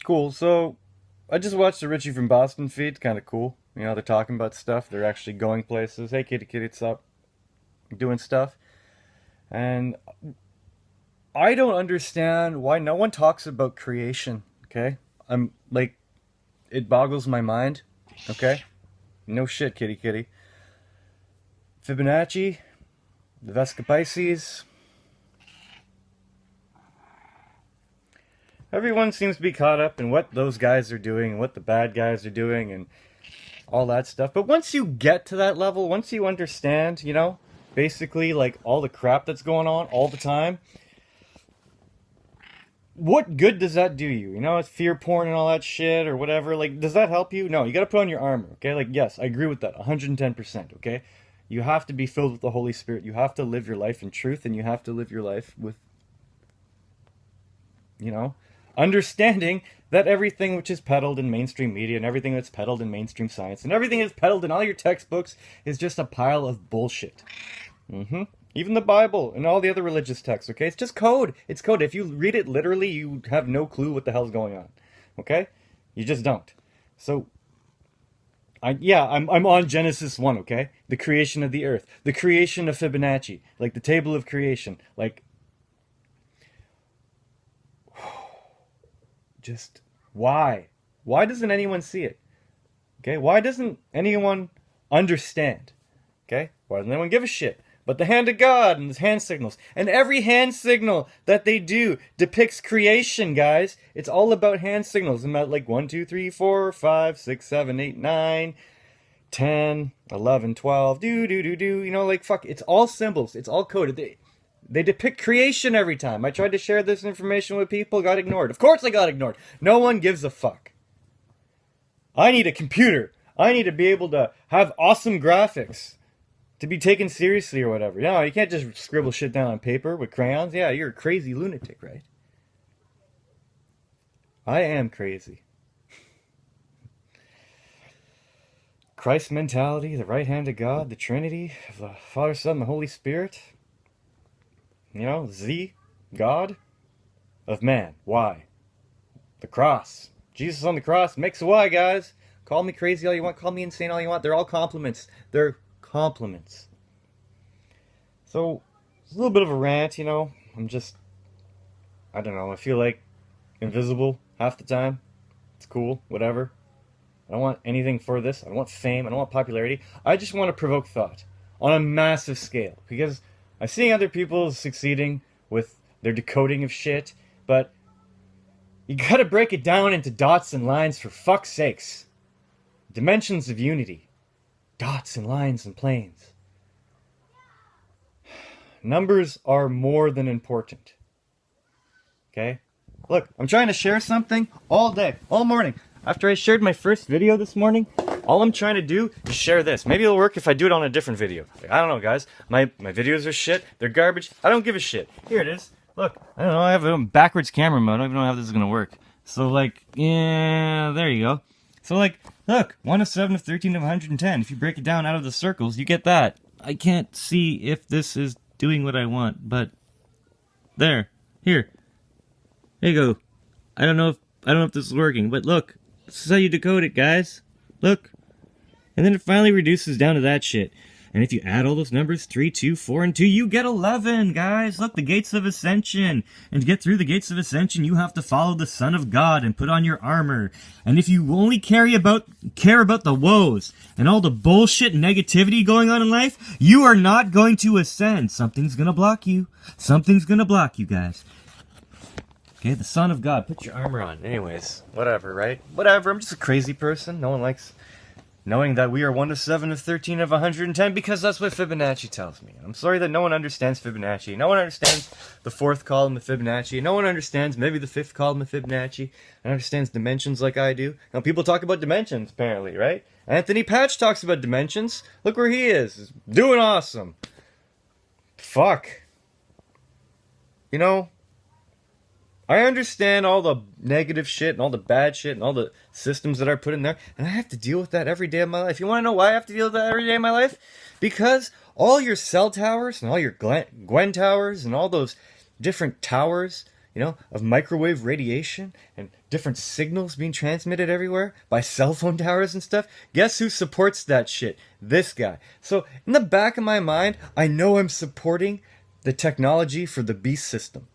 Cool. So I just watched the Richie from Boston feed. Kind of cool. You know, they're talking about stuff. They're actually going places. Hey, kitty, kitty, what's up? Doing stuff. And I don't understand why no one talks about creation. Okay, I'm like, it boggles my mind. Okay, no shit, kitty, kitty. Fibonacci, the Vesca Pisces. Everyone seems to be caught up in what those guys are doing and what the bad guys are doing and all that stuff. But once you get to that level, once you understand, you know, basically like all the crap that's going on all the time, what good does that do you? You know, it's fear porn and all that shit or whatever. Like, does that help you? No, you gotta put on your armor, okay? Like, yes, I agree with that 110%, okay? You have to be filled with the Holy Spirit. You have to live your life in truth, and you have to live your life with, you know, understanding that everything which is peddled in mainstream media and everything that's peddled in mainstream science and everything that's peddled in all your textbooks is just a pile of bullshit. Even the Bible and all the other religious texts, okay? It's just code. It's code. If you read it literally, you have no clue what the hell's going on, okay? You just don't. So, I'm on Genesis 1, okay? The creation of the earth. The creation of Fibonacci. Like, the table of creation. Like, just why? Why doesn't anyone see it? Okay? Why doesn't anyone understand? Okay? Why doesn't anyone give a shit? But the hand of God and his hand signals. And every hand signal that they do depicts creation, guys. It's all about hand signals. About like 1, 2, 3, 4, 5, 6, 7, 8, 9, 10, 11, 12, do, do, do, do. You know, like, fuck. It's all symbols. It's all coded. They depict creation every time. I tried to share this information with people, got ignored. Of course I got ignored. No one gives a fuck. I need a computer. I need to be able to have awesome graphics to be taken seriously or whatever. No, you can't just scribble shit down on paper with crayons. Yeah, you're a crazy lunatic, right? I am crazy. Christ mentality, the right hand of God, the Trinity, the Father, Son, the Holy Spirit. You know, Z, God, of man. Y. The cross. Jesus on the cross makes a Y, guys. Call me crazy all you want. Call me insane all you want. They're all compliments. They're compliments. So, it's a little bit of a rant, you know. I don't know. I feel like invisible half the time. It's cool. Whatever. I don't want anything for this. I don't want fame. I don't want popularity. I just want to provoke thought on a massive scale. Because I'm seeing other people succeeding with their decoding of shit, but you gotta break it down into dots and lines for fuck's sakes. Dimensions of unity. Dots and lines and planes. Numbers are more than important. Okay? Look, I'm trying to share something all day, all morning. After I shared my first video this morning, all I'm trying to do is share this. Maybe it'll work if I do it on a different video. Like, I don't know, guys. My videos are shit. They're garbage. I don't give a shit. Here it is. Look, I don't know. I have a backwards camera mode. I don't even know how this is going to work. So, like, yeah, there you go. So, like, look, 1 of 7 of 13 of 110. If you break it down out of the circles, you get that. I can't see if this is doing what I want, but there. Here. There you go. I don't know if this is working, but look. This is how you decode it, guys. Look. And then it finally reduces down to that shit. And if you add all those numbers, 3, 2, 4, and 2, you get 11, guys. Look, the gates of ascension. And to get through the gates of ascension, you have to follow the Son of God and put on your armor. And if you only care about the woes and all the bullshit and negativity going on in life, you are not going to ascend. Something's gonna block you. Something's gonna block you, guys. Okay, the Son of God. Put your armor on. Anyways, whatever, right? Whatever, I'm just a crazy person. No one likes knowing that we are 1 of 7 of 13 of 110 because that's what Fibonacci tells me. I'm sorry that no one understands Fibonacci. No one understands the 4th column of Fibonacci. No one understands maybe the 5th column of Fibonacci and understands dimensions like I do. Now, people talk about dimensions, apparently, right? Anthony Patch talks about dimensions. Look where he is. He's doing awesome. Fuck. You know, I understand all the negative shit and all the bad shit and all the systems that are put in there, and I have to deal with that every day of my life. You want to know why I have to deal with that every day of my life? Because all your cell towers and all your Gwen towers and all those different towers, of microwave radiation and different signals being transmitted everywhere by cell phone towers and stuff. Guess who supports that shit? This guy. So in the back of my mind, I know I'm supporting the technology for the beast system.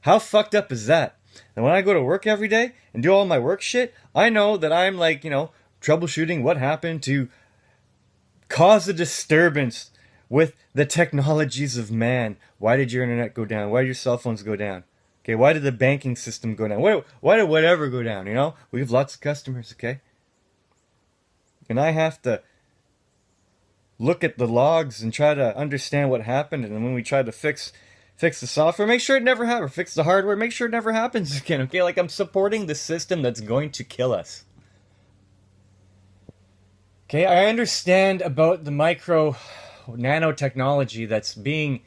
How fucked up is that? And when I go to work every day and do all my work shit, I know that I'm like, troubleshooting what happened to cause a disturbance with the technologies of man. Why did your internet go down? Why did your cell phones go down? Okay, why did the banking system go down? Why did whatever go down, We have lots of customers, okay? And I have to look at the logs and try to understand what happened, and then when we try to fix the software, make sure it never happens. Fix the hardware, make sure it never happens again, okay? Like, I'm supporting the system that's going to kill us. Okay, I understand about the nanotechnology that's being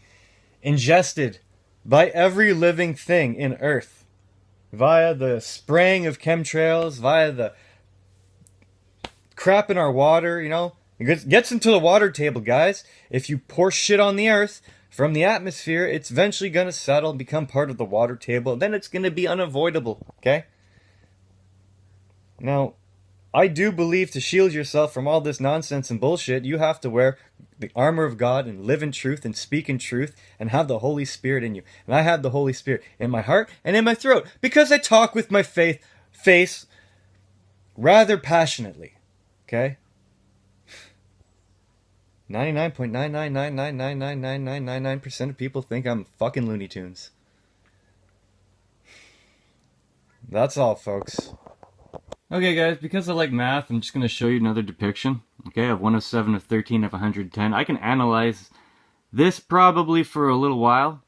ingested by every living thing in Earth via the spraying of chemtrails, via the crap in our water, It gets into the water table, guys. If you pour shit on the Earth from the atmosphere, it's eventually going to settle and become part of the water table. Then it's going to be unavoidable, okay? Now, I do believe to shield yourself from all this nonsense and bullshit, you have to wear the armor of God and live in truth and speak in truth and have the Holy Spirit in you. And I have the Holy Spirit in my heart and in my throat because I talk with my face rather passionately. Okay? 99.999999999% of people think I'm fucking Looney Tunes. That's all, folks. Okay, guys, because I like math, I'm just going to show you another depiction. Okay, of 107 of 13 of 110. I can analyze this probably for a little while,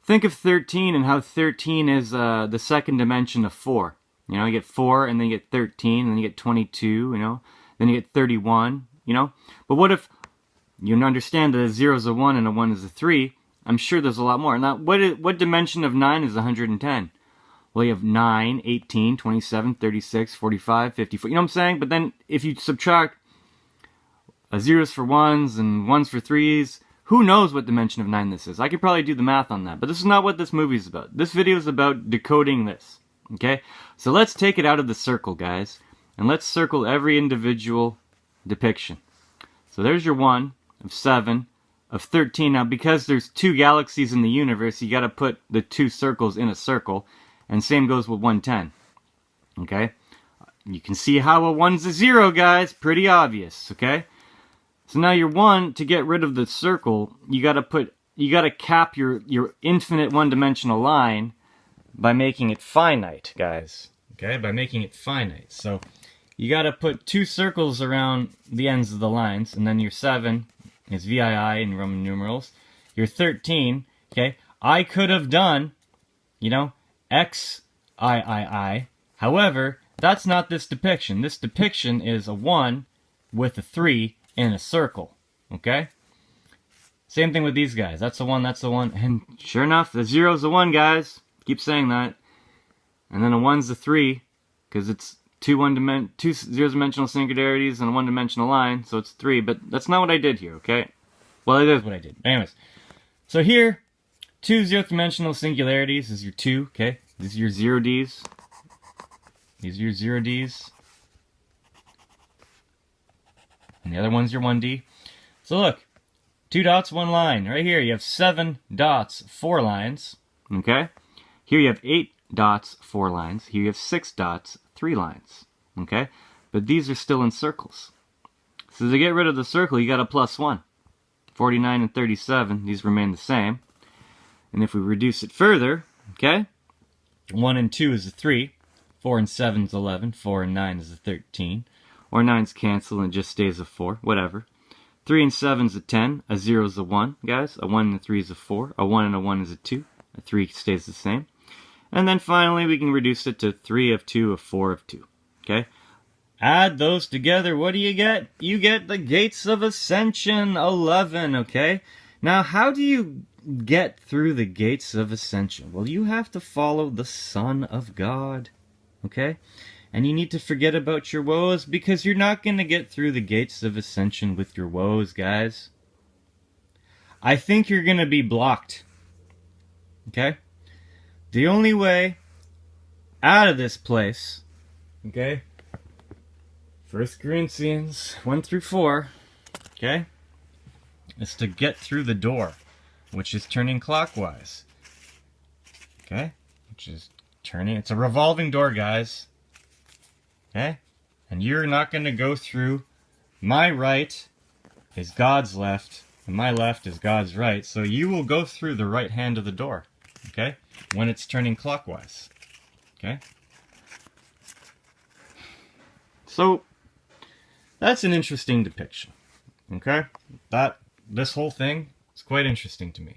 Think of 13 and how 13 is the second dimension of 4. You get 4, and then you get 13, and then you get 22, Then you get 31, But what if you understand that a 0 is a 1 and a 1 is a 3? I'm sure there's a lot more. Now, what dimension of 9 is 110? Well, you have 9, 18, 27, 36, 45, 54. You know what I'm saying? But then if you subtract zeros for 1s and 1s for 3s, who knows what dimension of 9 this is? I could probably do the math on that. But this is not what this movie is about. This video is about decoding this. Okay? So let's take it out of the circle, guys. And let's circle every individual depiction. So there's your 1 of 7 of 13. Now, because there's 2 galaxies in the universe, you got to put the 2 circles in a circle. And same goes with 110. Okay? You can see how a 1's a 0, guys. Pretty obvious, okay? So now your 1, to get rid of the circle, you gotta cap your infinite one-dimensional line by making it finite, guys. Okay? By making it finite. So you gotta put 2 circles around the ends of the lines, and then your 7 is VII in Roman numerals. Your 13, okay? I could have done, XIII. However, that's not this depiction. This depiction is a 1 with a 3 in a circle. Okay? Same thing with these guys. That's a 1, that's a 1. And sure enough, the 0's a 1, guys. Keep saying that. And then a 1's a 3, because it's two zero-dimensional singularities and a one-dimensional line, so it's 3. But that's not what I did here, okay? Well, it is what I did. Anyways. So here, 2 zero-dimensional singularities is your 2, okay? These are your 0Ds. These are your 0Ds. And the other one's your 1D. So look, 2 dots, 1 line. Right here you have 7 dots, 4 lines, okay? Here you have 8 dots, 4 lines. Here you have 6 dots, 3 lines, okay? But these are still in circles. So to get rid of the circle, you got a +1. 49 and 37, these remain the same. And if we reduce it further, okay, 1 and 2 is a 3, 4 and 7 is 11, 4 and 9 is a 13, or 9's cancel and it just stays a 4, whatever. 3 and 7 is a 10, a 0 is a 1, guys, a 1 and a 3 is a 4, a 1 and a 1 is a 2, a 3 stays the same. And then finally we can reduce it to 3 of 2 of 4 of 2, okay? Add those together, what do you get? You get the gates of ascension, 11, okay? Now, how do you get through the gates of ascension? Well, you have to follow the Son of God, okay? And you need to forget about your woes, because you're not going to get through the gates of ascension with your woes, guys. I think you're going to be blocked. Okay? The only way out of this place, okay? 1 Corinthians 1 through 4, okay? Is to get through the door, which is turning clockwise. Okay? Which is turning, it's a revolving door, guys. Okay? And you're not going to go through, my right is God's left, and my left is God's right. So you will go through the right hand of the door. Okay? When it's turning clockwise. Okay? So, that's an interesting depiction. Okay? This whole thing is quite interesting to me.